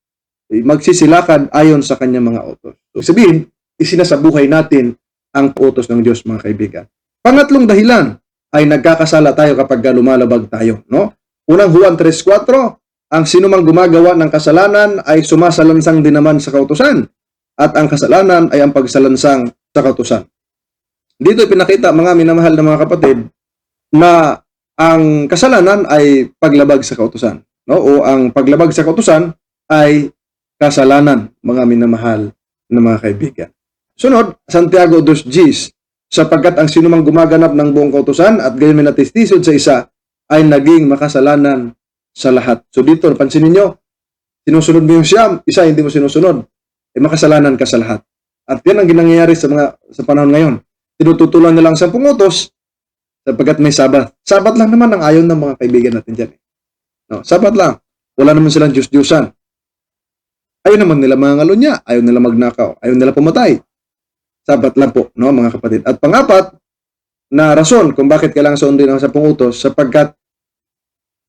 magsisilakad ayon sa kanyang mga utos. So, sabihin, isinasabuhay natin ang utos ng Diyos, mga kaibigan. Pangatlong dahilan ay nagkakasala tayo kapag lumalabag tayo. No? Unang Juan 3:4, ang sinumang gumagawa ng kasalanan ay sumasalansang din naman sa kautusan, at ang kasalanan ay ang pagsalansang sa kautusan. Dito ipinakita, mga minamahal na mga kapatid, na ang kasalanan ay paglabag sa kautusan, no? O ang paglabag sa kautusan ay kasalanan, mga minamahal na mga kaibigan. Sunod, Santiago 2:10, sapagkat ang sinumang gumaganap ng buong kautusan at gayon may natistisod sa isa ay naging makasalanan sa lahat. So dito, pansinin nyo, sinusunod mo yung siyam, isa hindi mo sinusunod, makasalanan ka sa lahat. At yan ang ginangyayari sa panahon ngayon. Tinututulan nilang 10 utos sapagkat may Sabat. Sabat lang naman ang ayon ng mga kaibigan natin dyan. No, Sabat lang. Wala naman silang Diyos-Diyosan. Ayaw naman nila mga ngalunya, ayaw nila magnakaw, ayaw nila pumatay. Sabat lang po, no, mga kapatid. At pang-apat na rason kung bakit kailangan sundin ang 10 utos, sapagkat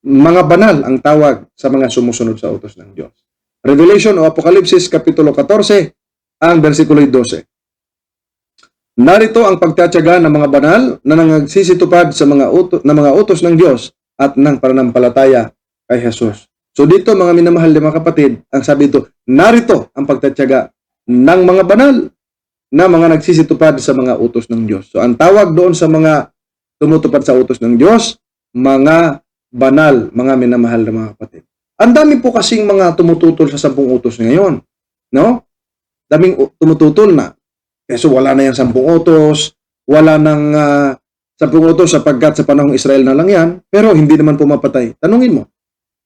mga banal ang tawag sa mga sumusunod sa utos ng Diyos. Revelation o Apokalipsis, Kapitulo 14, ang versikulo 12. Narito ang pagtatyaga ng mga banal na nagsisitupad sa mga utos ng Diyos at ng pananampalataya kay Jesus. So dito, mga minamahal na mga kapatid, ang sabi dito, narito ang pagtatyaga ng mga banal na mga nagsisitupad sa mga utos ng Diyos. So ang tawag doon sa mga tumutupad sa utos ng Diyos, mga banal, mga minamahal na mga kapatid. Ang dami po kasing mga tumututol sa 10 utos ngayon. No? Daming tumututol na. Kasi wala na yung 10 utos, wala nang 10 utos sapagkat sa panahong Israel na lang yan, pero hindi naman pumapatay. Tanungin mo,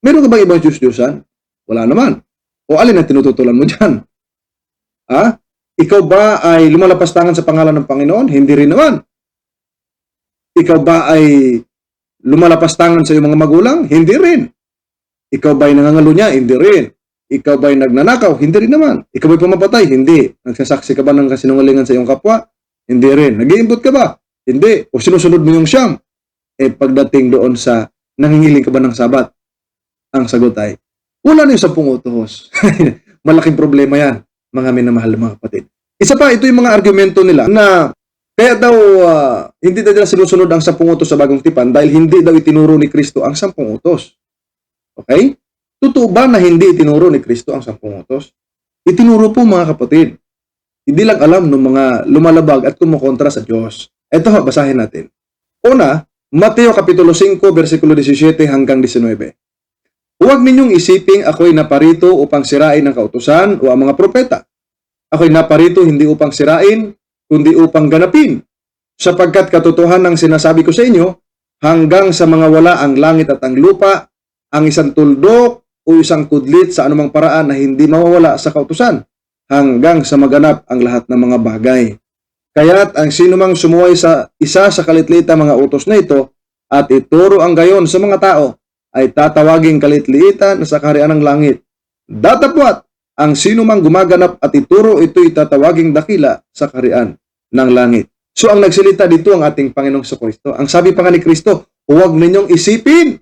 meron ka ba ibang Diyos-Diyosan? Wala naman. O alin ang tinututulan mo dyan? Ha? Ikaw ba ay lumalapastangan sa pangalan ng Panginoon? Hindi rin naman. Ikaw ba ay lumalapastangan sa iyong mga magulang? Hindi rin. Ikaw ba ay nangangalunya? Hindi rin. Ikaw ba ay nagnanakaw? Hindi rin naman. Ikaw ba ay pumapatay? Hindi. Nagsasaksi ka ba ng kasinungalingan sa iyong kapwa? Hindi rin. Nag-iimbot ka ba? Hindi. O sinusunod mo yung siyam? Pagdating doon sa nangingiling ka ba ng Sabat? Ang sagot ay, wala na yung 10 utos. Malaking problema yan, mga minamahal na mga kapatid. Isa pa, ito yung mga argumento nila na kaya daw hindi na nila sinusunod ang 10 utos sa bagong tipan dahil hindi daw itinuro ni Kristo ang 10 utos. Okay? Totoo ba na hindi itinuro ni Kristo ang 10 utos? Itinuro po, mga kapatid. Hindi lang alam ng mga lumalabag at kumukontra sa Diyos. Ito, basahin natin. Una, Mateo Kapitulo 5, versikulo 17 hanggang 19. Huwag ninyong isiping ako'y naparito upang sirain ang kautusan o ang mga propeta. Ako'y naparito hindi upang sirain, kundi upang ganapin. Sapagkat katotohanan ng sinasabi ko sa inyo, hanggang sa mga wala ang langit at ang lupa, ang isang tuldok o isang kudlit sa anumang paraan na hindi mawawala sa kautusan, hanggang sa maganap ang lahat ng mga bagay. Kaya't ang sinumang sumuway sa isa sa kalitlita mga utos na ito at ituro ang gayon sa mga tao, ay tatawaging kalitliitan sa kaharian ng langit. Datapwat, ang sinumang gumaganap at ituro ito'y tatawaging dakila sa kaharian ng langit. So ang nagsalita dito ang ating Panginoong Kristo. Ang sabi pa nga ni Kristo, huwag ninyong isipin.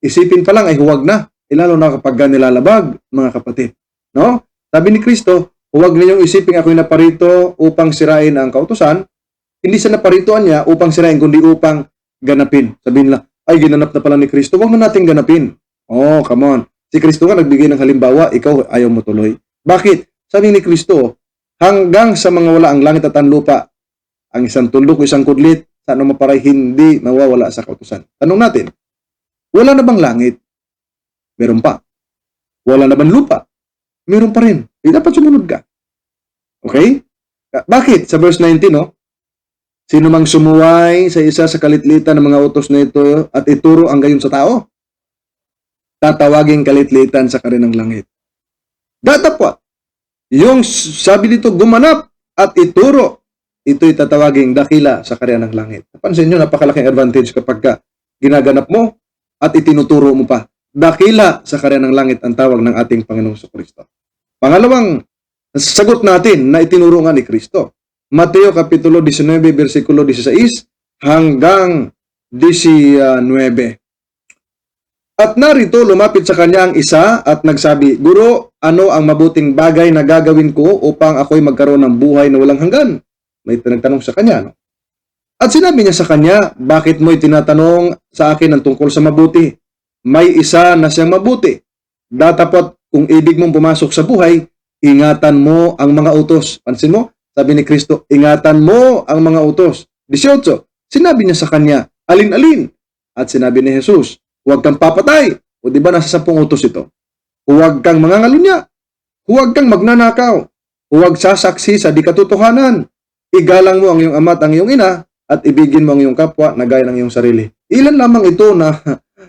Isipin pa lang ay huwag na. Lalo na kapag nilalabag, mga kapatid. No? Sabi ni Kristo, huwag ninyong isipin ako'y naparito upang sirain ang kautusan. Hindi sa naparitoan niya upang sirain, kundi upang ganapin. Sabihin nila, ay ginanap na pala ni Kristo, huwag na natin ganapin. Oh, come on. Si Kristo nga nagbigay ng halimbawa, ikaw ayaw mo tuloy. Bakit? Sabi ni Kristo, hanggang sa mga wala ang langit at ang lupa, ang isang tundok o isang kudlit, sa anong maparay hindi mawawala sa kautusan. Tanong natin, wala na bang langit? Meron pa. Wala na bang lupa? Meron pa rin. Dapat sumunod ka. Okay? Bakit? Sa verse 19, no? Sino mang sumuway sa isa sa kalitlitan ng mga utos na ito at ituro ang gayon sa tao, tatawaging kalitlitan sa karinang langit. Datapwat, yung sabi dito, gumanap at ituro, ito'y tatawaging dakila sa karinang langit. Napansin nyo, napakalaking advantage kapag ginaganap mo at itinuturo mo pa. Dakila sa karinang langit ang tawag ng ating Panginoong Kristo. Pangalawang sagot natin na itinuro nga ni Kristo. Mateo Kapitulo 19, versikulo 16 hanggang 19. At narito, lumapit sa kanya ang isa at nagsabi, Guro, ano ang mabuting bagay na gagawin ko upang ako'y magkaroon ng buhay na walang hanggan? May nagtanong sa kanya, no? At sinabi niya sa kanya, bakit mo'y tinatanong sa akin ang tungkol sa mabuti? May isa na siyang mabuti. Datapot kung ibig mong pumasok sa buhay, ingatan mo ang mga utos. Pansin mo, sabi ni Kristo, ingatan mo ang mga utos. 18, sinabi niya sa kanya, alin-alin. At sinabi ni Jesus, huwag kang papatay. O di ba nasa 10 utos ito? Huwag kang mangangalunya. Huwag kang magnanakaw. Huwag sasaksi sa di katotohanan. Igalang mo ang iyong ama at ang iyong ina at ibigin mo ang iyong kapwa na gaya ng iyong sarili. Ilan lamang ito na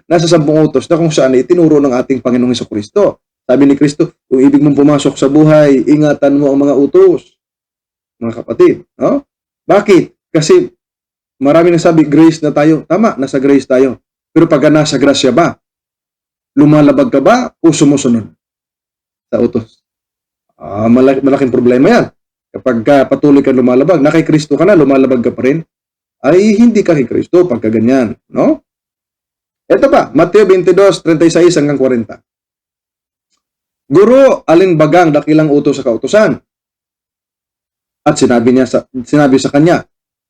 nasa 10 utos na kung saan itinuro ng ating Panginoong Hesukristo. Sabi ni Kristo, kung ibig mong pumasok sa buhay, ingatan mo ang mga utos. Mga kapatid, no? Bakit? Kasi marami nagsabi, grace na tayo. Tama, nasa grace tayo. Pero pag nasa grasya ba, lumalabag ka ba o sumusunod sa utos? Malaking problema yan. Kapag patuloy ka lumalabag, na kay Kristo ka na, lumalabag ka pa rin, ay hindi ka kay Kristo pagka ganyan, no? Ito pa, Mateo 22:36 hanggang 40. Guro, alin bagang dakilang utos sa kautusan? At sinabi sa kanya,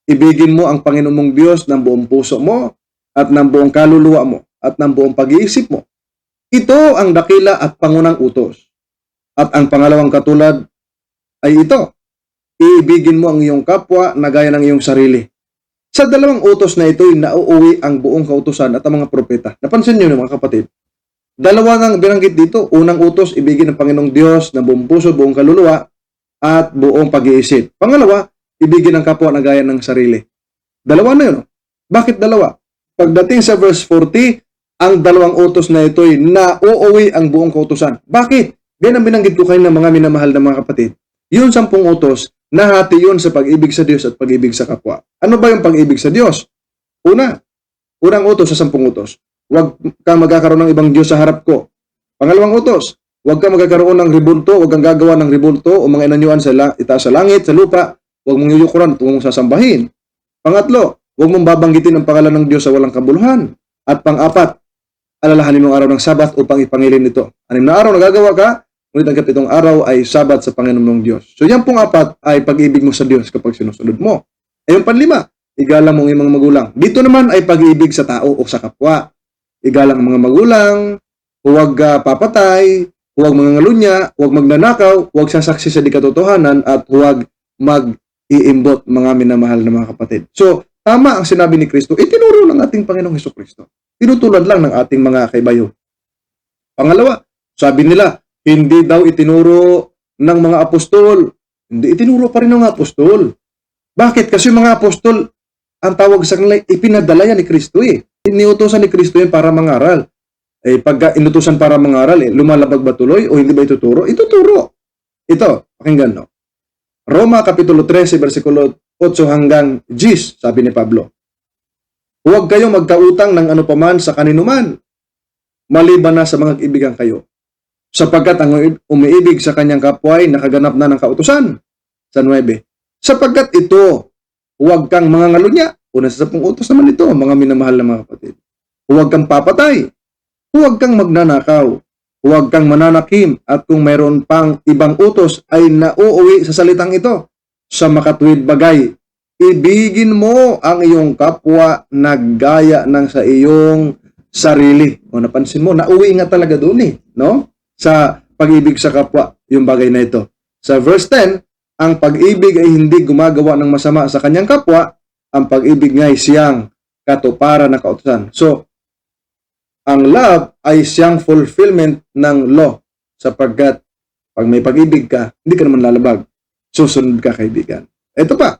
ibigin mo ang Panginoon mong Diyos ng buong puso mo at ng buong kaluluwa mo at ng buong pag-iisip mo. Ito ang dakila at pangunang utos. At ang pangalawang katulad ay ito, iibigin mo ang iyong kapwa na gaya ng iyong sarili. Sa dalawang utos na ito, nauuwi ang buong kautusan at ang mga propeta. Napansin niyo mga kapatid? Dalawa nang binanggit dito. Unang utos, ibigin ng Panginoong Diyos ng buong puso, buong kaluluwa, at buong pag-iisip. Pangalawa, ibigin ang kapwa na gaya ng sarili. Dalawa na yun. Bakit dalawa? Pagdating sa verse 40, ang dalawang utos na ito ay nauuwi ang buong kautusan. Bakit? Yan ang binanggit ko kayo ng mga minamahal na mga kapatid. Yun 10 utos, nahati yun sa pag-ibig sa Diyos at pag-ibig sa kapwa. Ano ba yung pag-ibig sa Diyos? Unang utos sa 10 utos. Huwag kang magkakaroon ng ibang Diyos sa harap ko. Pangalawang utos, huwag kang magkakaroon ng ribulto, huwag kang gagawa ng ribulto o mga inanyuan itaas sa langit, sa lupa, huwag mong yuyukuran, huwag mong sasambahin. Pangatlo, huwag mong babanggitin ang pangalan ng Diyos sa walang kabuluhan. At pang-apat, alalahanin mong araw ng Sabat upang ipangilin ito. 6 na araw nagagawa ka, ngunit ang 7 araw ay Sabat sa Panginoon mong Diyos. So yan pong 4 ay pag-ibig mo sa Diyos kapag sinusunod mo. Yung 5, igalang mong iyong mga magulang. Dito naman ay pag-ibig sa tao o sa kapwa. Igalang ang mga magulang, huwag papatay, huwag mangangalunya, huwag magnanakaw, huwag sasaksi sa di katotohanan, at huwag mag-iimbot, mga minamahal na mga kapatid. So, tama ang sinabi ni Kristo, itinuro ng ating Panginoong Hesukristo. Tinutulad lang ng ating mga kaibayo. Pangalawa, sabi nila, hindi daw itinuro ng mga apostol. Hindi, itinuro pa rin ng mga apostol. Bakit? Kasi mga apostol, ang tawag sa kanila, ipinadala yan ni Kristo eh. Iniutosan ni Kristo yan para mangaral. Pagka inutusan para mangaral, lumalabag ba tuloy o hindi ba ituturo? Ituturo. Ito, pakinggan no. Roma Kapitulo 13, versikulo 8 hanggang 10, sabi ni Pablo. Huwag kayong magkautang ng ano paman sa kaninuman, maliban na sa mga kaibigan kayo. Sapagkat ang umiibig sa kanyang kapwa ay nakaganap na ng kautusan. Sa 9. Sapagkat ito, huwag kang mangangalunya. Una sa 10 utos naman ito, mga minamahal na mga kapatid. Huwag kang papatay. Huwag kang magnanakaw. Huwag kang mananakim. At kung mayroon pang ibang utos ay nauuwi sa salitang ito. Sa makatuwid bagay, ibigin mo ang iyong kapwa na gaya ng sa iyong sarili. O napansin mo, nauwi nga talaga doon eh. No? Sa pag-ibig sa kapwa, yung bagay na ito. Sa verse 10, ang pag-ibig ay hindi gumagawa ng masama sa kanyang kapwa, ang pag-ibig nga ay siyang katuparan ng kautusan. So, ang love ay siyang fulfillment ng law, sapagkat pag may pag-ibig ka, hindi ka naman lalabag. Susunod ka, kaibigan. Ito pa,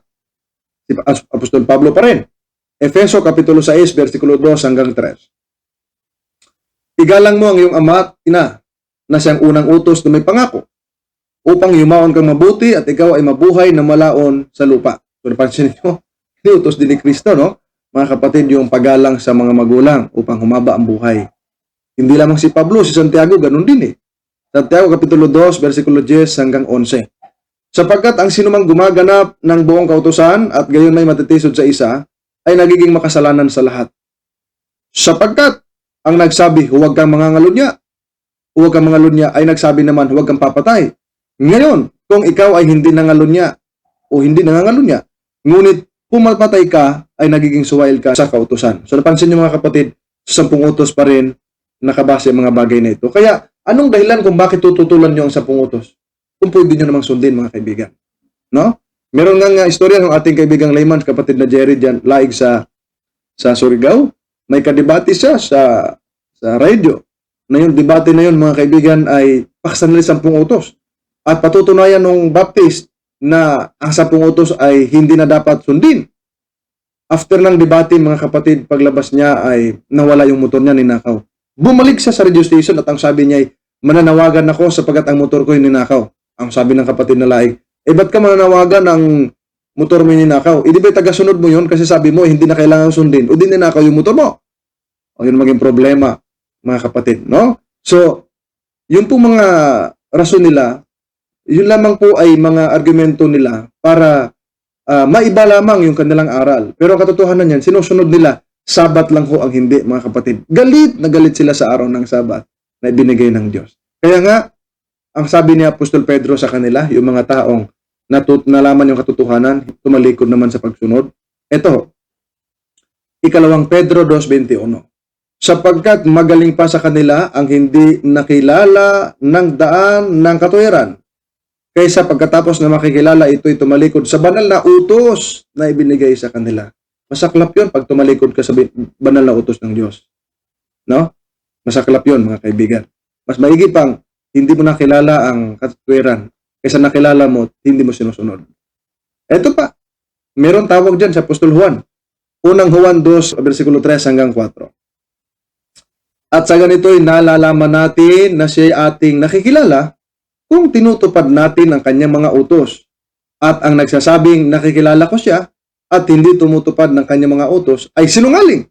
si Apostol Pablo pa rin. Efeso Kapitulo 6, versikulo 2 hanggang 3. Igalang mo ang iyong ama at ina, na siyang unang utos na may pangako, upang yumaon kang mabuti at ikaw ay mabuhay na malaon sa lupa. So, napansin niyo, utos din ni Kristo, no? Mga kapatid, yung paggalang sa mga magulang upang humaba ang buhay. Hindi lamang si Pablo, si Santiago, ganun din eh. Santiago Kapitulo 2, versikulo 10 hanggang 11. Sapagkat ang sinumang gumaganap ng buong kautusan at gayon may matitisod sa isa, ay nagiging makasalanan sa lahat. Sapagkat ang nagsabi, huwag kang mangangalunya, ay nagsabi naman, huwag kang papatay. Ngayon, kung ikaw ay hindi nangalunya o hindi nangangalunya, ngunit pumatay ka, ay nagiging suwail ka sa kautusan. So napansin niyo mga kapatid, sa 10 utos pa rin nakabase ang mga bagay na ito. Kaya Anong dahilan kung bakit tututulan nyo ang 10 utos? Kung pwede nyo namang sundin, mga kaibigan. No? Meron nga istorya ng ating kaibigang layman, kapatid na Jerry dyan, laig sa Surigao. May kadebate siya sa radio. Na yung debate na yun, mga kaibigan, ay paksan nila 10 utos. At patutunayan ng Baptist na ang 10 utos ay hindi na dapat sundin. After ng debate, mga kapatid, paglabas niya ay nawala yung motor niya, ninakaw. Bumalik siya sa radio station at ang sabi niya ay, mananawagan ako sapagat ang motor ko ay ninakaw. Ang sabi ng kapatid na laig, ba't ka mananawagan ang motor mo ninakaw? Di ba tagasunod mo yun kasi sabi mo hindi na kailangan sundin o di ninakaw yung motor mo? O yun maging problema, mga kapatid, no? So, yun po mga rason nila, yun lamang po ay mga argumento nila para maiba lamang yung kanilang aral. Pero ang katotohanan yan, sinusunod nila, Sabat lang ho ang hindi, mga kapatid. Galit na galit sila sa araw ng Sabat na ibinigay ng Diyos. Kaya nga, ang sabi ni Apostol Pedro sa kanila, yung mga taong nalaman yung katotohanan, tumalikod naman sa pagsunod. Ito, 2 Pedro 2:21. Sapagkat magaling pa sa kanila ang hindi nakilala ng daan ng katuwiran, kaysa pagkatapos na makikilala ito'y tumalikod sa banal na utos na ibinigay sa kanila. Masaklap yun pag tumalikod ka sa banal na utos ng Diyos. No? Masaklap yun, mga kaibigan. Mas maigi pang hindi mo nakilala ang katuwiran kaysa nakilala mo, hindi mo sinusunod. Ito pa, meron tawag dyan sa Apostol Juan. Unang Juan 2, versikulo 3 hanggang 4. At sa ganito'y nalalaman natin na siya ating nakikilala kung tinutupad natin ang kanyang mga utos. At ang nagsasabing nakikilala ko siya at hindi tumutupad ng kanyang mga utos ay sinungaling.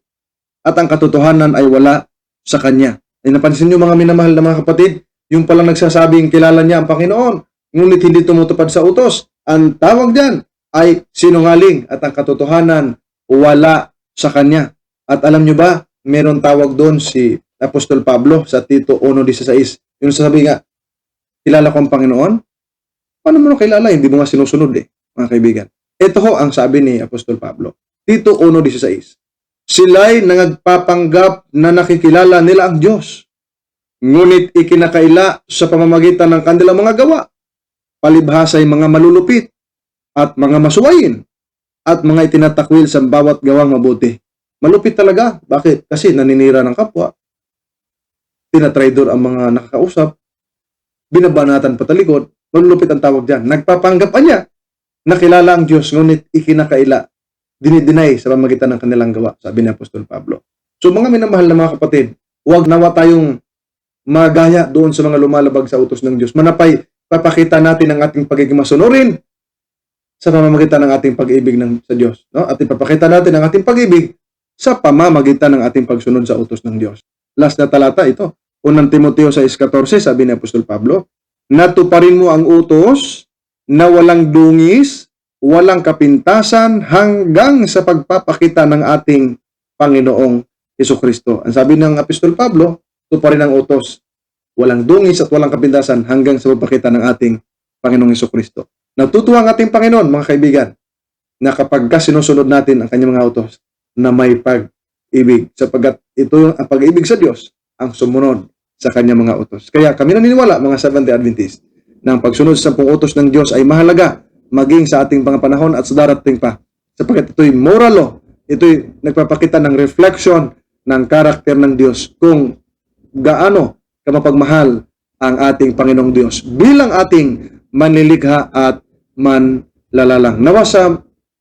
At ang katotohanan ay wala sa kanya. Ay napansin niyo mga minamahal na mga kapatid, yung palang nagsasabing kilala niya ang Panginoon, ngunit hindi tumutupad sa utos. Ang tawag diyan ay sinungaling at ang katotohanan wala sa kanya. At alam niyo ba, meron tawag doon si Apostol Pablo sa Tito 1:16. Yung sasabi nga, kilala ko ang Panginoon? Paano mo kilala? Hindi mo nga sinusunod mga kaibigan. Ito ho ang sabi ni Apostol Pablo. Tito 1:16. Sila'y nagpapanggap na nakikilala nila ang Diyos, ngunit ikinakaila sa pamamagitan ng kanilang mga gawa, palibhasa'y mga malulupit at mga masuwayin at mga itinatakwil sa bawat gawang mabuti. Malupit talaga. Bakit? Kasi naninira ng kapwa, tinatraidor ang mga nakakausap, binabanatan patalikod, malulupit ang tawag dyan. Nagpapanggap niya, nakilala ang Diyos, ngunit ikinakaila, dinidinay sa pamamagitan ng kanilang gawa, sabi ni Apostol Pablo. So mga minamahal na mga kapatid, huwag nawa tayong magaya doon sa mga lumalabag sa utos ng Diyos. Manapay, papakita natin ang ating pagiging masunurin sa pamamagitan ng ating pag-ibig sa Diyos. No? At ipapakita natin ang ating pag-ibig sa pamamagitan ng ating pagsunod sa utos ng Diyos. Last na talata ito. 1 Timoteo 6:14, sabi ni Apostol Pablo, natuparin mo ang utos na walang dungis, walang kapintasan hanggang sa pagpapakita ng ating Panginoong Hesukristo. Ang sabi ng Apostol Pablo, tuparin ang utos, walang dungis at walang kapintasan hanggang sa pagpapakita ng ating Panginoong Hesukristo. Natutuwa ang ating Panginoon, mga kaibigan, na kapag sinusunod natin ang kanyang mga utos, na may pag-ibig, sapagkat ito yung ang pag-ibig sa Diyos, ang sumunod sa kanyang mga utos. Kaya kami naniniwala, mga Seventh-day Adventist, na ang pagsunod sa 10 utos ng Diyos ay mahalaga maging sa ating mga panahon at sa darating pa. Sapagkat ito'y moral law, ito'y nagpapakita ng reflection ng karakter ng Diyos kung gaano kamapagmahal ang ating Panginoong Diyos bilang ating manlilikha at manlalalang. Nawa sa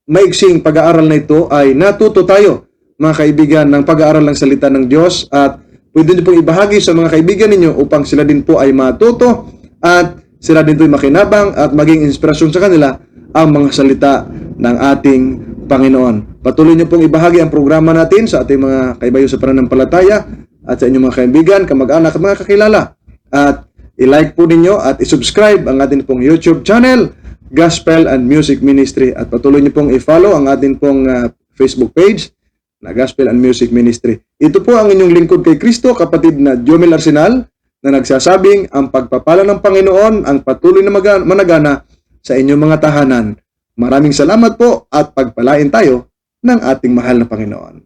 maiksing pag-aaral na ito ay natuto tayo, mga kaibigan, ng pag-aaral ng salita ng Diyos at pwede niyo pong ibahagi sa mga kaibigan ninyo upang sila din po ay matuto at sila din po ay makinabang at maging inspirasyon sa kanila ang mga salita ng ating Panginoon. Patuloy niyo pong ibahagi ang programa natin sa ating mga kaibayo sa pananampalataya at sa inyong mga kaibigan, kamag-anak at mga kakilala. At i-like po ninyo at i-subscribe ang ating pong YouTube channel, Gospel and Music Ministry. At patuloy niyo pong i-follow ang ating pong Facebook page na Gospel and Music Ministry. Ito po ang inyong lingkod kay Kristo, kapatid na Jomel Arsenal, na nagsasabing ang pagpapala ng Panginoon ang patuloy na managana sa inyong mga tahanan. Maraming salamat po at pagpalain tayo ng ating mahal na Panginoon.